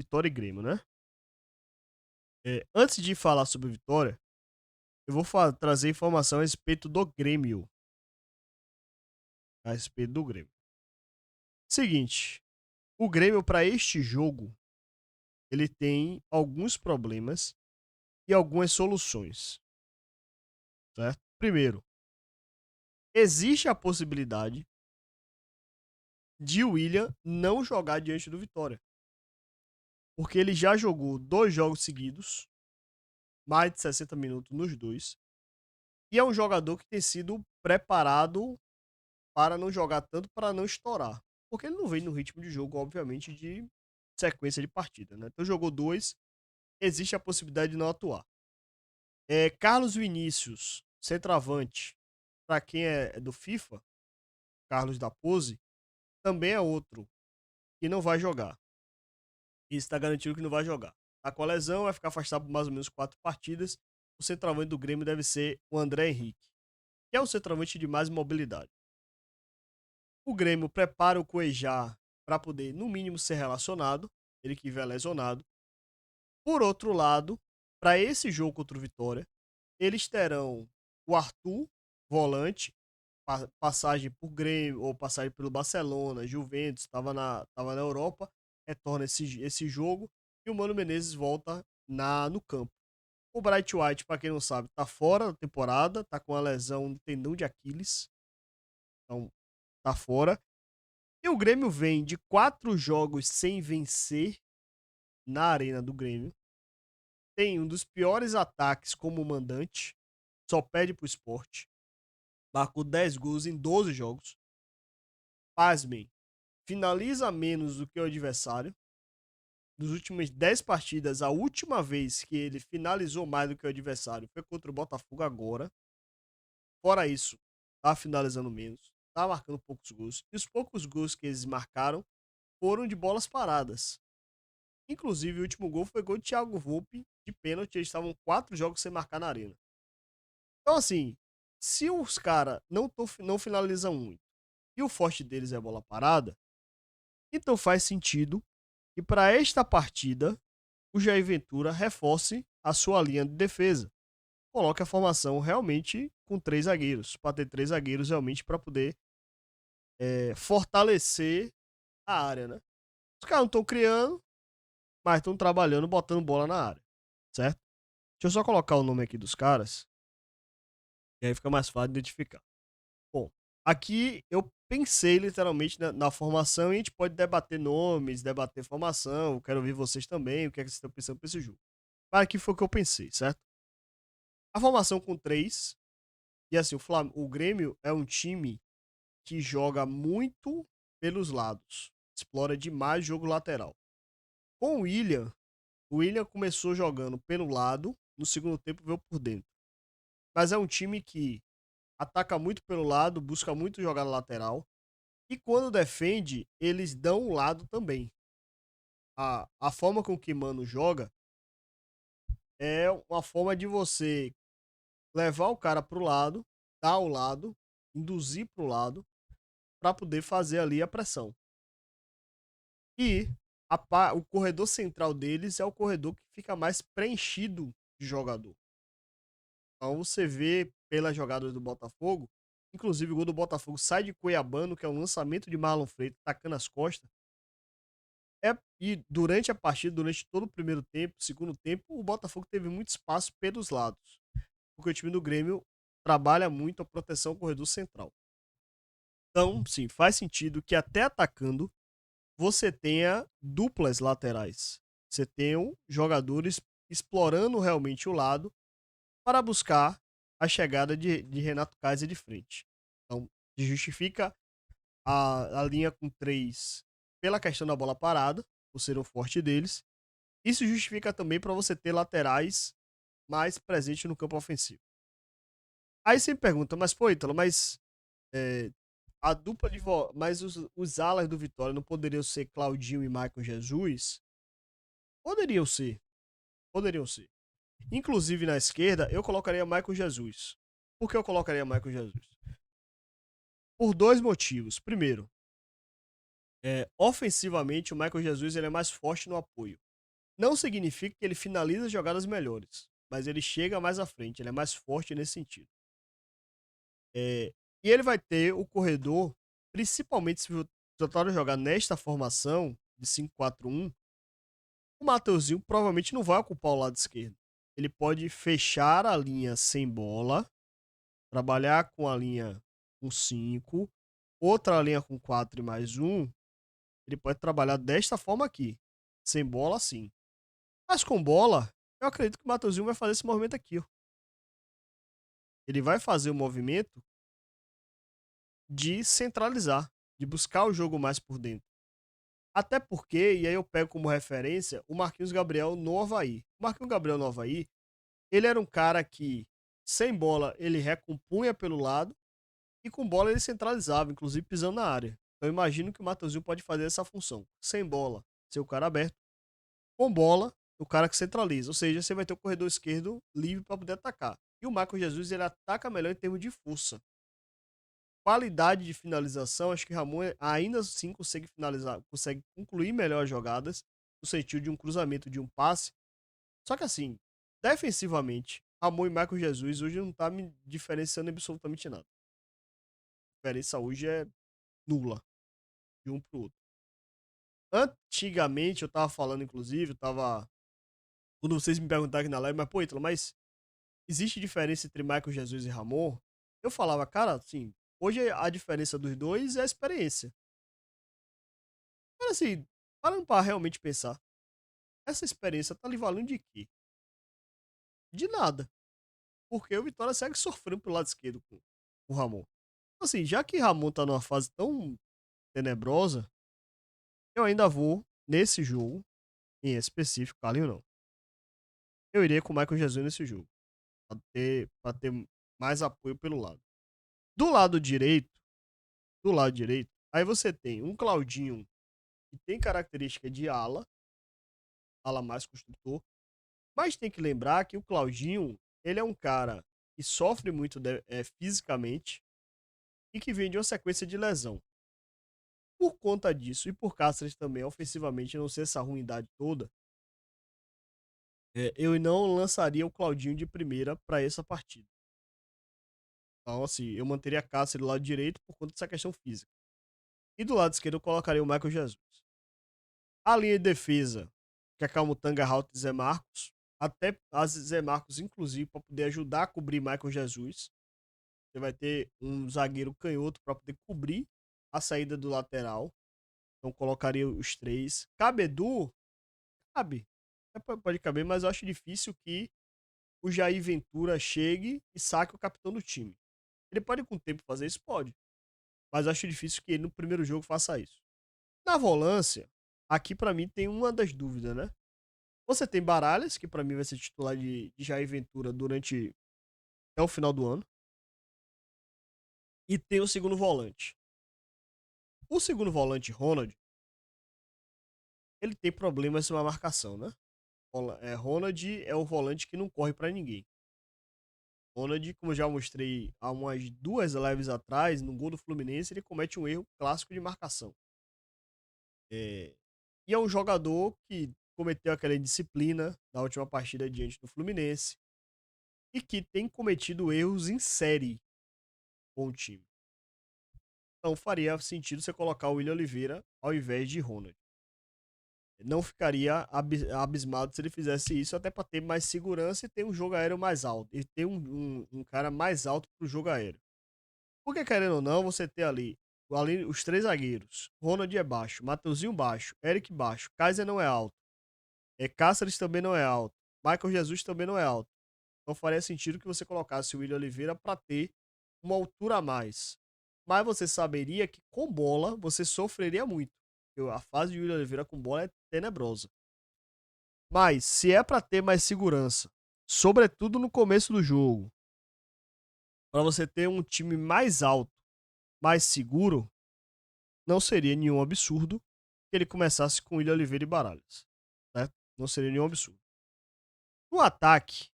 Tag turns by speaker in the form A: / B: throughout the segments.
A: Vitória e Grêmio, né? Antes de falar sobre Vitória, eu vou trazer informação a respeito do Grêmio. A respeito do Grêmio. Seguinte, o Grêmio para este jogo, ele tem alguns problemas e algumas soluções, certo? Primeiro, existe a possibilidade de o William não jogar diante do Vitória. Porque ele já jogou 2 jogos seguidos, mais de 60 minutos nos dois, e é um jogador que tem sido preparado para não jogar tanto, para não estourar. Porque ele não vem no ritmo de jogo, obviamente, de sequência de partida, né? Então jogou 2, existe a possibilidade de não atuar. Carlos Vinícius, centroavante, para quem é do FIFA, Carlos da Pose, também é outro que não vai jogar. Isso está garantido que não vai jogar. Tá com a lesão, vai ficar afastado por mais ou menos 4 partidas. O centroavante do Grêmio deve ser o André Henrique, que é o centroavante de mais mobilidade. O Grêmio prepara o Cuejá para poder, no mínimo, ser relacionado, ele que vier lesionado. Por outro lado, para esse jogo contra o Vitória, eles terão o Arthur, volante, passagem por Grêmio, ou passagem pelo Barcelona, Juventus, tava na Europa, retorna esse jogo, e o Mano Menezes volta no campo. O Bright White, para quem não sabe, tá fora da temporada, tá com a lesão no tendão de Aquiles, então tá fora. E o Grêmio vem de 4 jogos sem vencer na arena do Grêmio. Tem um dos piores ataques como mandante, só perde pro Sport. Marcou 10 gols em 12 jogos. Pasmem, finaliza menos do que o adversário. Nos últimos 10 partidas, a última vez que ele finalizou mais do que o adversário foi contra o Botafogo agora. Fora isso, tá finalizando menos, tá marcando poucos gols. E os poucos gols que eles marcaram foram de bolas paradas. Inclusive, o último gol foi gol de Thiago Volpe, de pênalti. Eles estavam 4 jogos sem marcar na arena. Então, assim, se os caras não finalizam muito e o forte deles é bola parada, então faz sentido que para esta partida o Jair Ventura reforce a sua linha de defesa. Coloque a formação realmente com 3 zagueiros, para ter 3 zagueiros realmente para poder fortalecer a área, né? Os caras não estão criando, mas estão trabalhando, botando bola na área, certo? Deixa eu só colocar o nome aqui dos caras, e aí fica mais fácil de identificar. Bom, aqui eu pensei literalmente na formação e a gente pode debater nomes, debater formação. Eu quero ouvir vocês também, o que é que vocês estão pensando para esse jogo. Mas aqui foi o que eu pensei, certo? A formação com 3, e assim, o Grêmio é um time que joga muito pelos lados, explora demais jogo lateral. Com o William começou jogando pelo lado, no segundo tempo veio por dentro. Mas é um time que ataca muito pelo lado, busca muito jogar na lateral. E quando defende, eles dão um lado também. A forma com que Mano joga é uma forma de você levar o cara pro lado, dar o lado, induzir pro lado, para poder fazer ali a pressão. E o corredor central deles é o corredor que fica mais preenchido de jogador. Então você vê pelas jogadas do Botafogo, inclusive o gol do Botafogo sai de Cuiabano, que é um lançamento de Marlon Freitas, tacando as costas. E durante a partida, durante todo o primeiro tempo, segundo tempo, o Botafogo teve muito espaço pelos lados. Porque o time do Grêmio trabalha muito a proteção ao corredor central. Então, sim, faz sentido que até atacando, você tenha duplas laterais. Você tenha jogadores explorando realmente o lado para buscar a chegada de Renato Kaiser de frente. Então, justifica a linha com 3 pela questão da bola parada, por ser o forte deles. Isso justifica também para você ter laterais mais presentes no campo ofensivo. Aí você me pergunta, mas pô, Ítalo, mas a dupla mas os alas do Vitória não poderiam ser Claudinho e Michael Jesus? Poderiam ser, poderiam ser. Inclusive na esquerda, eu colocaria Michael Jesus. Por que eu colocaria Michael Jesus? Por 2 motivos. Primeiro, ofensivamente, o Michael Jesus ele é mais forte no apoio. Não significa que ele finaliza jogadas melhores, mas ele chega mais à frente, ele é mais forte nesse sentido. E ele vai ter o corredor, principalmente se o Vitória jogar nesta formação de 5-4-1, o Mateuzinho provavelmente não vai ocupar o lado esquerdo. Ele pode fechar a linha sem bola, trabalhar com a linha com 5, outra linha com 4 e mais um. Ele pode trabalhar desta forma aqui. Sem bola, sim. Mas com bola, eu acredito que o Mateuzinho vai fazer esse movimento aqui. Ó. Ele vai fazer o movimento de centralizar, de buscar o jogo mais por dentro. Até porque, e aí eu pego como referência, o Marquinhos Gabriel no Avaí. O Marquinhos Gabriel no Avaí, ele era um cara que, sem bola, ele recompunha pelo lado e com bola ele centralizava, inclusive pisando na área. Então eu imagino que o Matheusinho pode fazer essa função. Sem bola, ser o cara aberto. Com bola, o cara que centraliza. Ou seja, você vai ter o corredor esquerdo livre para poder atacar. E o Michael Jesus, ele ataca melhor em termos de força. Qualidade de finalização, acho que Ramon ainda assim consegue finalizar, consegue concluir melhor as jogadas, no sentido de um cruzamento, de um passe. Só que assim, defensivamente, Ramon e Michael Jesus hoje não tá me diferenciando absolutamente nada. A diferença hoje é nula de um pro outro. Antigamente, eu tava falando, inclusive, eu tava. Quando vocês me perguntaram aqui na live, mas, pô, Ítalo, mas existe diferença entre Michael Jesus e Ramon? Eu falava, cara, assim, hoje a diferença dos dois é a experiência. Mas assim, parando pra realmente pensar, essa experiência tá lhe valendo de quê? De nada. Porque o Vitória segue sofrendo pelo lado esquerdo com o Ramon. Assim, já que Ramon tá numa fase tão tenebrosa, eu ainda vou, nesse jogo, em específico, Carlinho não. Eu iria com o Michael Jesus nesse jogo. Pra ter mais apoio pelo lado. Do lado direito, do lado direito, aí você tem um Claudinho que tem característica de ala mais construtor, mas tem que lembrar que o Claudinho, ele é um cara que sofre muito fisicamente e que vem de uma sequência de lesão. Por conta disso e por Cáceres também ofensivamente não ser essa ruindade toda, eu não lançaria o Claudinho de primeira para essa partida. Então, assim, eu manteria Cáceres do lado direito por conta dessa questão física. E do lado esquerdo eu colocaria o Michael Jesus. A linha de defesa, que é Camutanga, Halt e Zé Marcos. Até as Zé Marcos, inclusive, para poder ajudar a cobrir Michael Jesus. Você vai ter um zagueiro canhoto para poder cobrir a saída do lateral. Então colocaria os três. Cabedu, cabe. Pode caber, mas eu acho difícil que o Jair Ventura chegue e saque o capitão do time. Ele pode com o tempo fazer isso? Pode. Mas eu acho difícil que ele no primeiro jogo faça isso. Na volância, aqui para mim tem uma das dúvidas, né? Você tem Baralhas, que para mim vai ser titular de Jair Ventura durante até o final do ano. E tem o segundo volante. O segundo volante, Ronald, ele tem problemas na marcação, né? Ronald é o volante que não corre para ninguém. Ronald, como eu já mostrei há umas 2 lives atrás, no gol do Fluminense, ele comete um erro clássico de marcação. E é um jogador que cometeu aquela indisciplina na última partida diante do Fluminense e que tem cometido erros em série com o time. Então faria sentido você colocar o William Oliveira ao invés de Ronald. Não ficaria abismado se ele fizesse isso, até para ter mais segurança e ter um jogo aéreo mais alto. E ter um cara mais alto para o jogo aéreo. Porque, querendo ou não, você ter ali os três zagueiros. Ronald é baixo, Mateuzinho baixo, Eric baixo, Kaiser não é alto. Cáceres também não é alto. Michael Jesus também não é alto. Então faria sentido que você colocasse o William Oliveira para ter uma altura a mais. Mas você saberia que com bola você sofreria muito. A fase de William Oliveira com bola é tenebrosa. Mas se é para ter mais segurança, sobretudo no começo do jogo, para você ter um time mais alto, mais seguro, não seria nenhum absurdo que ele começasse com William Oliveira e Baralhas. Certo? Não seria nenhum absurdo. No ataque,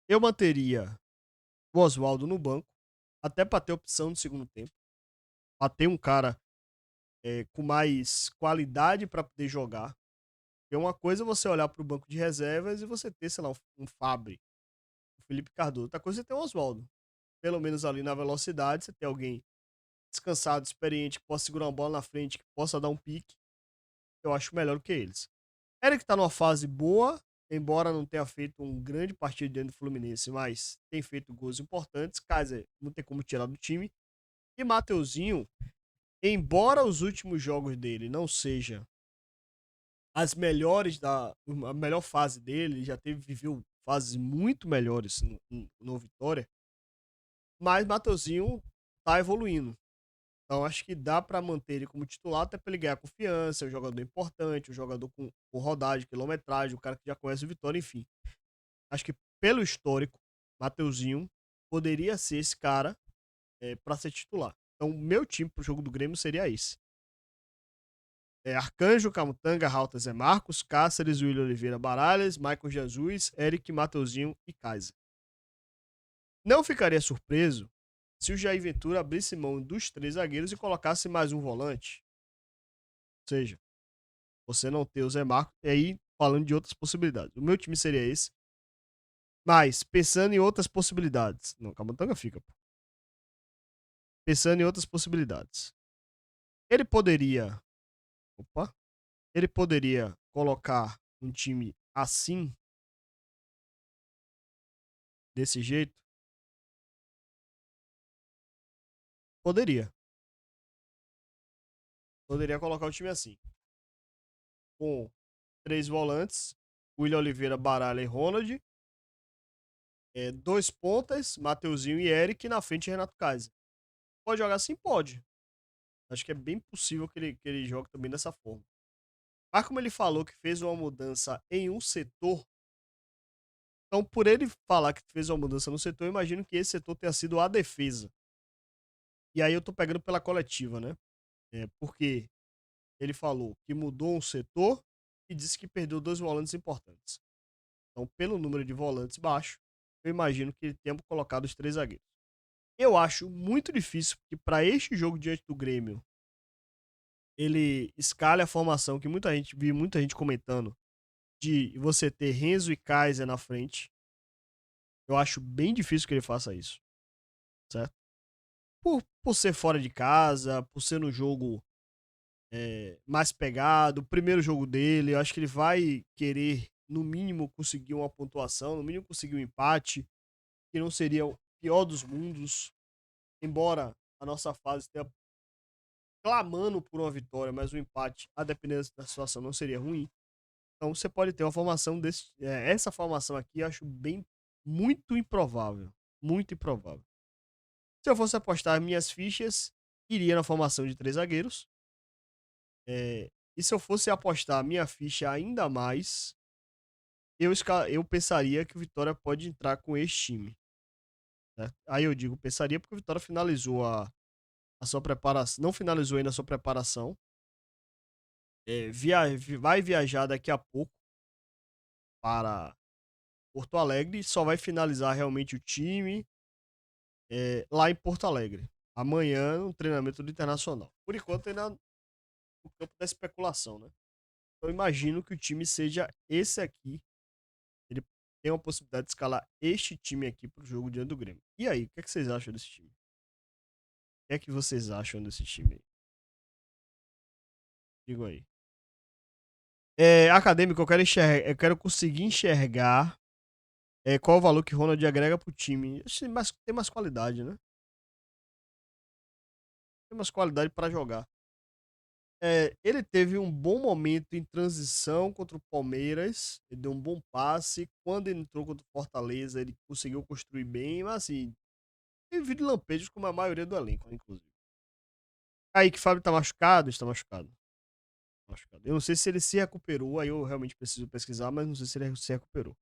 A: eu manteria o Oswaldo no banco, até para ter opção no segundo tempo. Para ter um cara com mais qualidade para poder jogar. Porque uma coisa é você olhar para o banco de reservas e você ter, sei lá, um Fábio, um Felipe Cardoso. Outra coisa é ter um Oswaldo. Pelo menos ali na velocidade, você tem alguém descansado, experiente, que possa segurar uma bola na frente, que possa dar um pique. Eu acho melhor do que eles. Eric tá numa fase boa, embora não tenha feito um grande partido dentro do Fluminense, mas tem feito gols importantes. Kaiser não tem como tirar do time. E Mateuzinho, embora os últimos jogos dele não seja as melhores a melhor fase dele, já viveu fases muito melhores no Vitória, mas Mateuzinho tá evoluindo. Então acho que dá para manter ele como titular, até para ele ganhar confiança, é um jogador importante, um jogador com rodagem, quilometragem, um cara que já conhece o Vitória, enfim. Acho que pelo histórico, Mateuzinho poderia ser esse cara para ser titular. Então, o meu time pro jogo do Grêmio seria esse. Arcanjo, Camutanga, Rauta, Zé Marcos, Cáceres, William Oliveira, Baralhas, Maicon Jesus, Eric, Mateuzinho e Kaiser. Não ficaria surpreso se o Jair Ventura abrisse mão dos 3 zagueiros e colocasse mais um volante. Ou seja, você não ter o Zé Marcos, e aí falando de outras possibilidades. O meu time seria esse. Mas, pensando em outras possibilidades. Não, Camutanga fica, pô. Pensando em outras possibilidades. Ele poderia. Opa! Ele poderia colocar um time assim, desse jeito? Poderia. Poderia colocar o time assim. Com 3 volantes, William Oliveira, Baralha e Ronald. 2 pontas, Mateuzinho e Eric. Na frente, Renato Kaiser. Pode jogar assim? Pode. Acho que é bem possível que ele jogue também dessa forma. Mas como ele falou que fez uma mudança em um setor, então por ele falar que fez uma mudança no setor, eu imagino que esse setor tenha sido a defesa. E aí eu tô pegando pela coletiva, né? Porque ele falou que mudou um setor e disse que perdeu 2 volantes importantes. Então, pelo número de volantes baixo, eu imagino que ele tenha colocado os 3 zagueiros. Eu acho muito difícil que para este jogo diante do Grêmio, ele escale a formação que vi muita gente comentando de você ter Renzo e Kaiser na frente. Eu acho bem difícil que ele faça isso, certo? Por ser fora de casa, por ser no jogo mais pegado, o primeiro jogo dele, eu acho que ele vai querer, no mínimo, conseguir uma pontuação, no mínimo conseguir um empate, que não seria o pior dos mundos, embora a nossa fase esteja clamando por uma vitória, mas o empate, a depender da situação, não seria ruim. Então você pode ter uma formação desse. Essa formação aqui eu acho muito improvável. Muito improvável. Se eu fosse apostar minhas fichas, iria na formação de 3 zagueiros. E se eu fosse apostar minha ficha ainda mais, eu pensaria que o Vitória pode entrar com este time. Né? Aí eu digo pensaria porque o Vitória finalizou a sua preparação. Não finalizou ainda a sua preparação. Vai viajar daqui a pouco para Porto Alegre. Só vai finalizar realmente o time lá em Porto Alegre. Amanhã, no treinamento do Internacional. Por enquanto, ainda no campo da especulação, né? Eu imagino que o time seja esse aqui. Ele tem uma possibilidade de escalar este time aqui pro jogo diante do Grêmio. E aí, o que, é que vocês acham desse time? O que é que vocês acham desse time aí? Digo aí. Acadêmico, eu quero conseguir enxergar qual o valor que Ronald agrega pro time. Tem mais qualidade, né? Tem mais qualidade para jogar. Ele teve um bom momento em transição contra o Palmeiras. Ele deu um bom passe. Quando ele entrou contra o Fortaleza, ele conseguiu construir bem. Mas assim, teve vídeo lampejos como a maioria do elenco, né, inclusive. Aí que Fábio tá machucado? Está machucado. Machucado. Eu não sei se ele se recuperou. Aí eu realmente preciso pesquisar, mas não sei se ele se recuperou.